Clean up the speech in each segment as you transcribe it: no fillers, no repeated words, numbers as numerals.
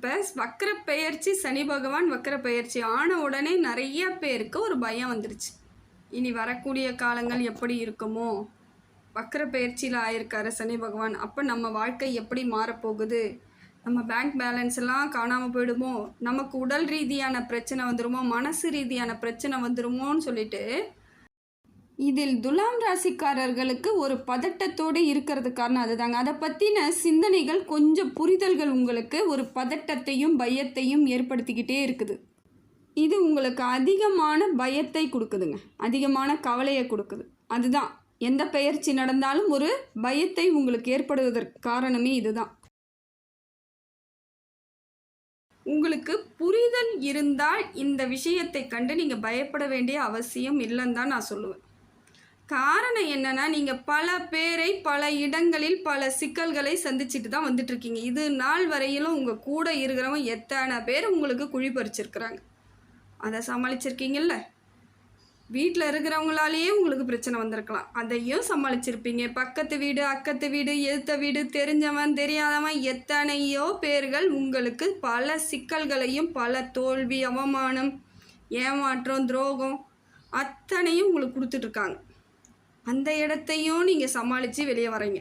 இப்போ வக்ர பெயர்ச்சி சனி பகவான் வக்ர பெயர்ச்சி ஆன உடனே நிறைய பேருக்கு ஒரு பயம் வந்துருச்சு. இனி வரக்கூடிய காலங்கள் எப்படி இருக்குமோ, வக்ர பெயர்ச்சியில் ஆயிருக்காரு சனி பகவான், அப்போ நம்ம வாழ்க்கை எப்படி மாறப்போகுது, நம்ம பேங்க் பேலன்ஸ் எல்லாம் காணாமல் போயிடுமோ, நமக்கு உடல் ரீதியான பிரச்சனை வந்துடுமோ, மனசு ரீதியான பிரச்சனை வந்துடுமோன்னு சொல்லிட்டு இதில் துலாம் ராசிக்காரர்களுக்கு ஒரு பதட்டத்தோடு இருக்கிறது காரணம் அதுதாங்க. அதை பற்றின சிந்தனைகள் கொஞ்சம் புரிதல்கள் உங்களுக்கு ஒரு பதட்டத்தையும் பயத்தையும் ஏற்படுத்திக்கிட்டே இருக்குது. இது உங்களுக்கு அதிகமான பயத்தை கொடுக்குதுங்க, அதிகமான கவலையை கொடுக்குது. அதுதான் எந்த பெயர்ச்சி நடந்தாலும் ஒரு பயத்தை உங்களுக்கு ஏற்படுவதற்கு காரணமே இதுதான். உங்களுக்கு புரிதல் இருந்தால் இந்த விஷயத்தை கண்டு நீங்கள் பயப்பட வேண்டிய அவசியம் இல்லைன்னு தான் நான் சொல்லுவேன். காரணம் என்னன்னா, நீங்கள் பல பேரை பல இடங்களில் பல சிக்கல்களை சந்திச்சுட்டு தான் வந்துட்டுருக்கீங்க. இது நாள் வரையிலும் உங்கள் கூட இருக்கிறவங்க எத்தனை பேர் உங்களுக்கு குழி பறிச்சிருக்கிறாங்க, அதை சமாளிச்சிருக்கீங்கல்ல. வீட்டில் இருக்கிறவங்களாலேயே உங்களுக்கு பிரச்சனை வந்திருக்கலாம், அதையும் சமாளிச்சிருப்பீங்க. பக்கத்து வீடு, அக்கத்து வீடு, எதிர்த்த வீடு, தெரிஞ்சவன் தெரியாதவன் எத்தனையோ பேர்கள் உங்களுக்கு பல சிக்கல்களையும் பல தோல்வி, அவமானம், ஏமாற்றம், துரோகம் அத்தனையும் உங்களுக்கு கொடுத்துட்ருக்காங்க. அந்த இடத்தையும் நீங்கள் சமாளித்து வெளியே வரீங்க.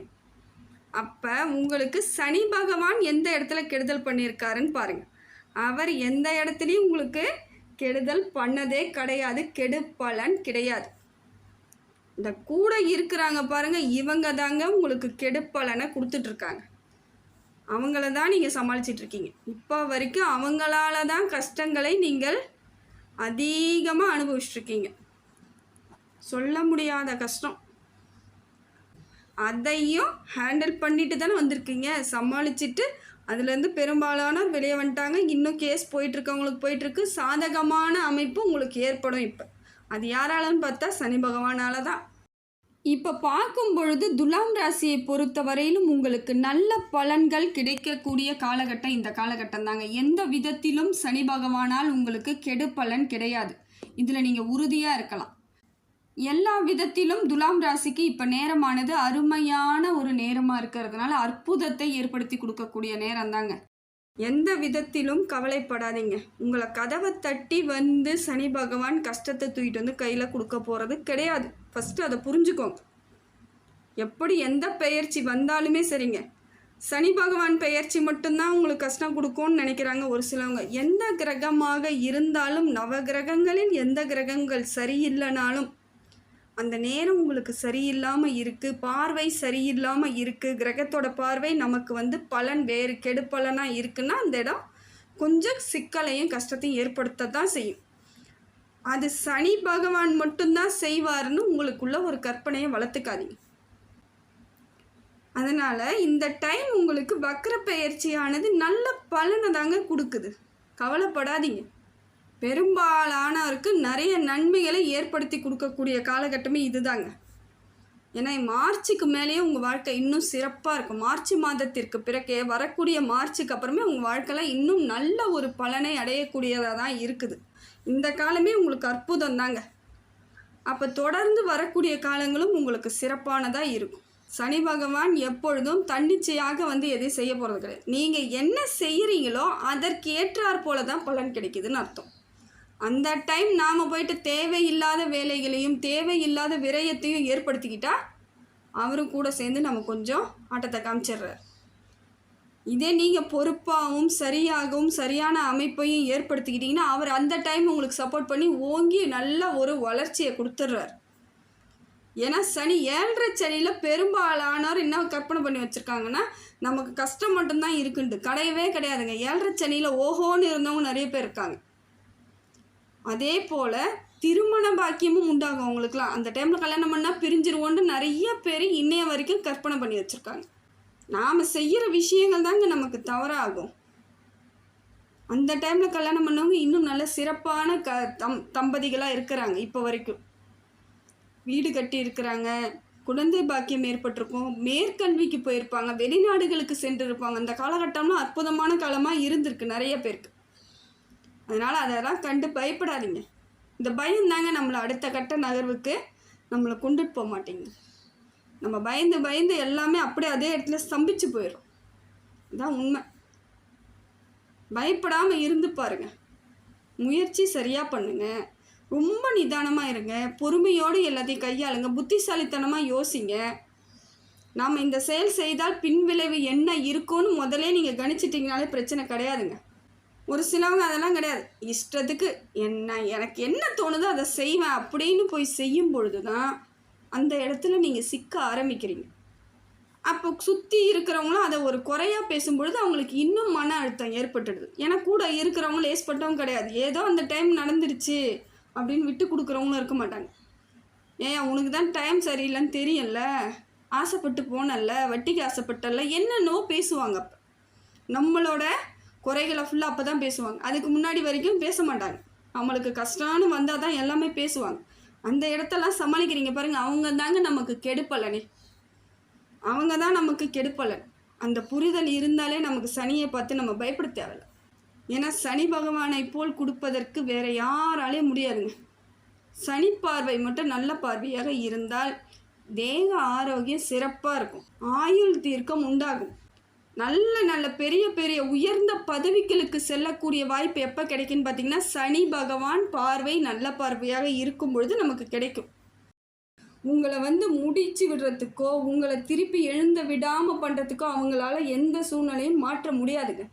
அப்போ உங்களுக்கு சனி பகவான் எந்த இடத்துல கெடுதல் பண்ணியிருக்காருன்னு பாருங்கள். அவர் எந்த இடத்துலையும் உங்களுக்கு கெடுதல் பண்ணதே கிடையாது, கெடுப்பலன் கிடையாது. இந்த கூட இருக்கிறாங்க பாருங்கள், இவங்க தாங்க உங்களுக்கு கெடுப்பலனை கொடுத்துட்ருக்காங்க. அவங்கள தான் நீங்கள் சமாளிச்சிட்ருக்கீங்க. இப்போ வரைக்கும் அவங்களால தான் கஷ்டங்களை நீங்கள் அதிகமாக அனுபவிச்சிட்ருக்கீங்க. சொல்ல முடியாத கஷ்டம். அதையும் ஹேண்டில் பண்ணிட்டு தானே வந்திருக்கீங்க, சமாளிச்சுட்டு அதுலேருந்து பெரும்பாலானோர் வெளியே வந்துட்டாங்க. இன்னும் கேஸ் போயிட்டுருக்கவங்களுக்கு போயிட்டுருக்கு. சாதகமான அமைப்பு உங்களுக்கு ஏற்படும். இப்போ அது யாராலன்னு பார்த்தா சனி பகவானால தான். இப்போ பார்க்கும் பொழுது துலாம் ராசியை பொறுத்த வரையிலும் உங்களுக்கு நல்ல பலன்கள் கிடைக்கக்கூடிய காலகட்டம் இந்த காலகட்டம் தாங்க. எந்த விதத்திலும் சனி பகவானால் உங்களுக்கு கெடு பலன் கிடையாது. இதில் நீங்கள் உறுதியாக இருக்கலாம். எல்லா விதத்திலும் துலாம் ராசிக்கு இப்போ நேரமானது அருமையான ஒரு நேரமாக இருக்கிறதுனால அற்புதத்தை ஏற்படுத்தி கொடுக்கக்கூடிய நேரம் தாங்க. எந்த விதத்திலும் கவலைப்படாதீங்க. உங்களை கதவை தட்டி வந்து சனி பகவான் கஷ்டத்தை தூக்கிட்டு வந்து கையில் கொடுக்க போகிறது கிடையாது. ஃபஸ்ட்டு அதை புரிஞ்சுக்கோங்க. எப்படி எந்த பெயர்ச்சி வந்தாலுமே சரிங்க, சனி பகவான் பெயர்ச்சி மட்டும்தான் உங்களுக்கு கஷ்டம் கொடுக்கும்னு நினைக்கிறாங்க ஒரு சிலவங்க. எந்த கிரகமாக இருந்தாலும், நவ கிரகங்களில் எந்த கிரகங்கள் சரியில்லைனாலும் அந்த நேரம் உங்களுக்கு சரியில்லாமல் இருக்குது, பார்வை சரியில்லாமல் இருக்குது, கிரகத்தோட பார்வை நமக்கு பலன் வேறு கெடுப்பலனாக இருக்குன்னா அந்த இடம் கொஞ்சம் சிக்கலையும் கஷ்டத்தையும் ஏற்படுத்த தான் செய்யும். அது சனி பகவான் மட்டும்தான் செய்வார்னு உங்களுக்குள்ள ஒரு கற்பனையை வளர்த்துக்காதீங்க. அதனால் இந்த டைம் உங்களுக்கு வக்ர பெயர்ச்சியானது நல்ல பலனை தாங்க கொடுக்குது, கவலைப்படாதீங்க. பெரும்பாலானவருக்கு நிறைய நன்மைகளை ஏற்படுத்தி கொடுக்கக்கூடிய காலகட்டமே இதுதாங்க. ஏன்னா மார்ச்சுக்கு மேலேயே உங்கள் வாழ்க்கை இன்னும் சிறப்பாக இருக்கும். மார்ச் மாதத்திற்கு பிறகு வரக்கூடிய மார்ச்சுக்கு அப்புறமே உங்கள் வாழ்க்கையில் இன்னும் நல்ல ஒரு பலனை அடையக்கூடியதாக தான் இருக்குது. இந்த காலமே உங்களுக்கு அற்புதம் தாங்க. அப்போ தொடர்ந்து வரக்கூடிய காலங்களும் உங்களுக்கு சிறப்பானதாக இருக்கும். சனி பகவான் எப்பொழுதும் தன்னிச்சையாக எதையும் செய்ய போகிறது கிடையாது. நீங்கள் என்ன செய்கிறீங்களோ அதற்கு ஏற்றாற் போல தான் பலன் கிடைக்குதுன்னு அர்த்தம். அந்த டைம் நாம் போயிட்டு தேவையில்லாத வேலைகளையும் தேவையில்லாத விரயத்தையும் ஏற்படுத்திக்கிட்டால் அவரும் கூட சேர்ந்து நம்ம கொஞ்சம் ஆட்டத்தை காமிச்சிடுறார். இதே நீங்கள் பொறுப்பாகவும் சரியாகவும் சரியான அமைப்பையும் ஏற்படுத்திக்கிட்டிங்கன்னா அவர் அந்த டைம் உங்களுக்கு சப்போர்ட் பண்ணி ஓங்கி நல்ல ஒரு வளர்ச்சியை கொடுத்துட்றார். ஏன்னா சனி 7.5 சனியில் பெரும்பாலானோர் என்ன கற்பனை பண்ணி வச்சுருக்காங்கன்னா நமக்கு கஷ்டம் மட்டும்தான் இருக்குன்ட்டு. கிடையவே கிடையாதுங்க. 7.5 சனியில் ஓஹோன்னு இருந்தவங்க நிறைய பேர் இருக்காங்க. அதே போல் திருமண பாக்கியமும் உண்டாகும் அவங்களுக்குலாம். அந்த டைமில் கல்யாணம் பண்ணால் பிரிஞ்சிருவோன்னு நிறைய பேர் இன்னைய வரைக்கும் கற்பனை பண்ணி வச்சுருக்காங்க. நாம் செய்கிற விஷயங்கள் தாங்க நமக்கு தவறாகும். அந்த டைமில் கல்யாணம் பண்ணவங்க இன்னும் நல்ல சிறப்பான தம்பதிகளாக இருக்கிறாங்க. இப்போ வரைக்கும் வீடு கட்டி இருக்கிறாங்க, குழந்தை பாக்கியம் ஏற்பட்டிருக்கும், மேற்கல்விக்கு போயிருப்பாங்க, வெளிநாடுகளுக்கு சென்று இருப்பாங்க. அந்த காலகட்டம்லாம் அற்புதமான காலமாக இருந்திருக்கு நிறைய பேருக்கு. அதனால் அதெல்லாம் கண்டு பயப்படாதீங்க. இந்த பயம் தாங்க நம்மளை அடுத்த கட்ட நகர்வுக்கு நம்மளை கொண்டுட்டு போக மாட்டேங்குது. நம்ம பயந்து பயந்து எல்லாமே அப்படியே அதே இடத்துல ஸ்தம்பிச்சு போயிடும். இதுதான் உண்மை. பயப்படாமல் இருந்து பாருங்க. முயற்சி சரியாக பண்ணுங்க. ரொம்ப நிதானமாக இருங்க. பொறுமையோடு எல்லாத்தையும் கையாளுங்க. புத்திசாலித்தனமாக யோசிங்க. நாம் இந்த செயல் செய்தால் பின்விளைவு என்ன இருக்கும்னு முதலே நீங்கள் கணிச்சிட்டிங்கனாலே பிரச்சனை கிடையாதுங்க. ஒரு சிலவங்க அதெல்லாம் கிடையாது. இஷ்டத்துக்கு எனக்கு என்ன தோணுதோ அதை செய்வேன் அப்படின்னு போய் செய்யும் பொழுது தான் அந்த இடத்துல நீங்கள் சிக்க ஆரம்பிக்கிறீங்க. அப்போ சுற்றி இருக்கிறவங்களும் அதை ஒரு குறையாக பேசும்பொழுது அவங்களுக்கு இன்னும் மன அழுத்தம் ஏற்பட்டுடுது. ஏன்னா கூட இருக்கிறவங்க லேஸ்பட்டவங்க கிடையாது. ஏதோ அந்த டைம் நடந்துருச்சு அப்படின்னு விட்டு கொடுக்குறவங்களும் இருக்க மாட்டாங்க. ஏன் உனக்கு தான் டைம் சரியில்லைன்னு தெரியல, ஆசைப்பட்டு போனல்ல, வட்டிக்கு ஆசைப்பட்டல, என்னென்னோ பேசுவாங்க. அப்போ நம்மளோட குறைகளை ஃபுல்லாக அப்போ தான் பேசுவாங்க. அதுக்கு முன்னாடி வரைக்கும் பேச மாட்டாங்க. அவங்களுக்கு கஷ்டம்னு வந்தால் தான் எல்லாமே பேசுவாங்க. அந்த இடத்தெல்லாம் சமாளிக்கிறீங்க பாருங்கள். அவங்க தாங்க நமக்கு கெடுப்பலனே. அவங்க தான் நமக்கு கெடுப்பலன். அந்த புரிதல் இருந்தாலே நமக்கு சனியை பார்த்து நம்ம பயப்பட தேவையில்லை. ஏன்னா சனி பகவானை போல் கொடுப்பதற்கு வேறு யாராலையும் முடியாதுங்க. சனி பார்வை மட்டும் நல்ல பார்வையாக இருந்தால் தேக ஆரோக்கியம் சிறப்பாக இருக்கும். ஆயுள் தீர்க்கம் உண்டாகும். நல்ல நல்ல பெரிய பெரிய உயர்ந்த பதவிகளுக்கு செல்லக்கூடிய வாய்ப்பு எப்போ கிடைக்குன்னு பார்த்தீங்கன்னா சனி பகவான் பார்வை நல்ல பார்வையாக இருக்கும் பொழுது நமக்கு கிடைக்கும். உங்களை முடிச்சு விடுறதுக்கோ உங்களை திருப்பி எழுந்த விடாமல் பண்ணுறதுக்கோ அவங்களால எந்த சூழ்நிலையும் மாற்ற முடியாதுங்க.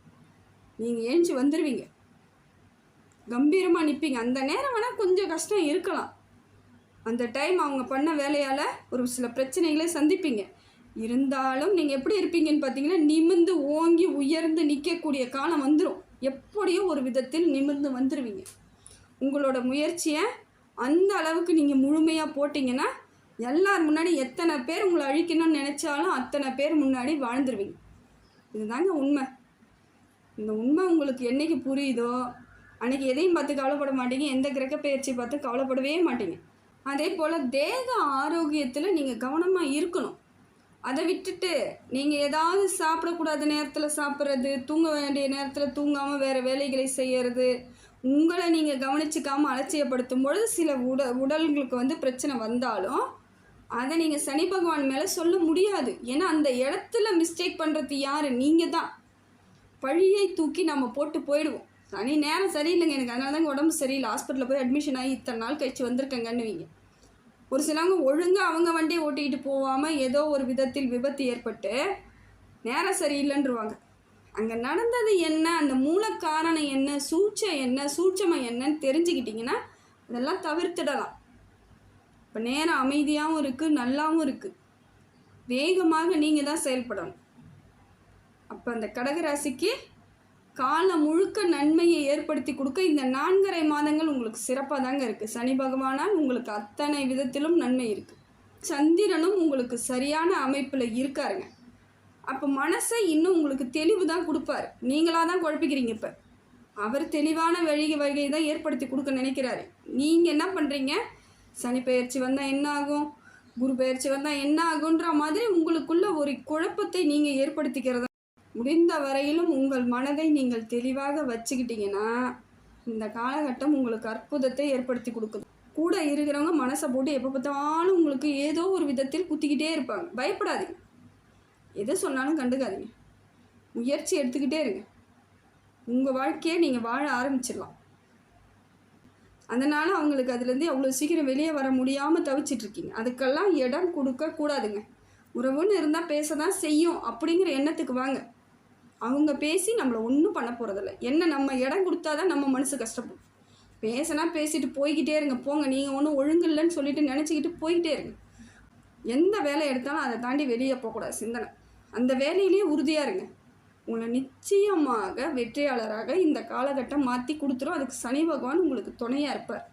நீங்கள் எழுந்து வந்துடுவீங்க, கம்பீரமாக நிற்பீங்க. அந்த நேரம் வேணால் கொஞ்சம் கஷ்டம் இருக்கலாம். அந்த டைம் அவங்க பண்ண வேலையால் ஒரு சில பிரச்சனைகளை சந்திப்பீங்க. இருந்தாலும் நீங்கள் எப்படி இருப்பீங்கன்னு பார்த்தீங்கன்னா நிமிர்ந்து ஓங்கி உயர்ந்து நிற்கக்கூடிய காலம் வந்துடும். எப்படியோ ஒரு விதத்தில் நிமிர்ந்து வந்துடுவீங்க. உங்களோட முயற்சியை அந்த அளவுக்கு நீங்கள் முழுமையாக போட்டிங்கன்னா எல்லார் முன்னாடி எத்தனை பேர் உங்களை அழிக்கணும்னு நினச்சாலும் அத்தனை பேர் முன்னாடி வாழ்ந்துருவீங்க. இதுதாங்க உண்மை. இந்த உண்மை உங்களுக்கு என்றைக்கு புரியுதோ அன்றைக்கி எதையும் பார்த்து கவலைப்பட மாட்டீங்க. எந்த கிரக பயிற்சி பார்த்து கவலைப்படவே மாட்டீங்க. அதே போல் தேக ஆரோக்கியத்தில் நீங்கள் கவனமாக இருக்கணும். அதை விட்டுட்டு நீங்கள் ஏதாவது சாப்பிடக்கூடாத நேரத்தில் சாப்பிட்றது, தூங்க வேண்டிய நேரத்தில் தூங்காமல் வேறு வேலைகளை செய்கிறது, உங்களை நீங்கள் கவனிச்சிக்காமல் அலட்சியப்படுத்தும் பொழுது சில உடல்களுக்கு பிரச்சனை வந்தாலும் அதை நீங்கள் சனி பகவான் மேலே சொல்ல முடியாது. ஏன்னா அந்த இடத்துல மிஸ்டேக் பண்ணுறது யார்? நீங்கள் தான். பழியை தூக்கி நம்ம போட்டு போயிடுவோம். சனி நேரம் சரியில்லைங்க, எனக்கு அதனால தாங்க உடம்பு சரியில்லை, ஹாஸ்பிட்டலில் போய் அட்மிஷன் ஆகி இத்தனை நாள் கழிச்சு வந்திருக்கேங்கன்னுவீங்க. ஒரு சிலவங்க ஒழுங்காக அவங்க வண்டியை ஓட்டிக்கிட்டு போகாமல் ஏதோ ஒரு விதத்தில் விபத்து ஏற்பட்டு நேரம் சரியில்லைன்றுவாங்க. அங்கே நடந்தது என்ன, அந்த மூல காரணம் என்ன, சூட்சமம் என்னன்னு தெரிஞ்சுக்கிட்டிங்கன்னா அதெல்லாம் தவிர்த்திடலாம். இப்போ நேரம் அமைதியாகவும் இருக்குது, நல்லாவும் இருக்குது. வேகமாக நீங்கள் தான் செயல்படணும். அப்போ அந்த கடகராசிக்கு காலம் முழுக்க நன்மையை ஏற்படுத்தி கொடுக்க இந்த 4.5 மாதங்கள் உங்களுக்கு சிறப்பாக தாங்க இருக்குது. சனி பகவானால் உங்களுக்கு அத்தனை விதத்திலும் நன்மை இருக்குது. சந்திரனும் உங்களுக்கு சரியான அமைப்பில் இருக்காருங்க. அப்போ மனசை இன்னும் உங்களுக்கு தெளிவு தான் கொடுப்பார். நீங்களாக தான் குழப்பிக்கிறீங்க. இப்போ அவர் தெளிவான வகையை தான் ஏற்படுத்தி கொடுக்க நினைக்கிறாரு. நீங்கள் என்ன பண்ணுறீங்க? சனி பயிற்சி வந்தால் என்ன ஆகும், குரு பயிற்சி வந்தால் என்ன ஆகுன்ற மாதிரி உங்களுக்குள்ள ஒரு குழப்பத்தை நீங்கள் ஏற்படுத்திக்கிறத முடிந்த வரையிலும் உங்கள் மனதை நீங்கள் தெளிவாக வச்சுக்கிட்டிங்கன்னா இந்த காலகட்டம் உங்களுக்கு அற்புதத்தை ஏற்படுத்தி கொடுக்குது. கூட இருக்கிறவங்க மனசை போட்டு எப்போ பார்த்தாலும் உங்களுக்கு ஏதோ ஒரு விதத்தில் குத்திக்கிட்டே இருப்பாங்க. பயப்படாதீங்க, எதை சொன்னாலும் கண்டுக்காதீங்க, முயற்சி எடுத்துக்கிட்டே இருங்க. உங்கள் வாழ்க்கையை நீங்கள் வாழ ஆரம்பிச்சிடலாம். அதனால் அவங்களுக்கு அதுலேருந்து அவ்வளோ சீக்கிரம் வெளியே வர முடியாமல் தவிச்சிட்ருக்கீங்க. அதுக்கெல்லாம் இடம் கொடுக்கக்கூடாதுங்க. உறவுன்னு இருந்தால் பேச தான் செய்யும் அப்படிங்கிற எண்ணத்துக்கு வாங்க. அவங்க பேசி நம்மளை ஒன்றும் பண்ண போகிறதில்ல. என்ன நம்ம இடம் கொடுத்தா தான் நம்ம மனசு கஷ்டப்படும். பேசினா பேசிட்டு போய்கிட்டே இருங்க. போங்க, நீங்கள் ஒன்றும் ஒழுங்கு இல்லைன்னு சொல்லிட்டு நினச்சிக்கிட்டு போய்கிட்டே இருங்க. எந்த வேலை எடுத்தாலும் அதை தாண்டி வெளியே போகக்கூடாது சிந்தனை. அந்த வேலையிலேயே உறுதியாக இருங்க. உங்களை நிச்சயமாக வெற்றியாளராக இந்த காலகட்டம் மாற்றி கொடுத்துரும். அதுக்கு சனி பகவான் உங்களுக்கு துணையாக இருப்பார்.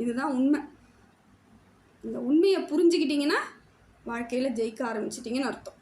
இதுதான் உண்மை. இந்த உண்மையை புரிஞ்சுக்கிட்டிங்கன்னா வாழ்க்கையில் ஜெயிக்க ஆரம்பிச்சிட்டிங்கன்னு அர்த்தம்.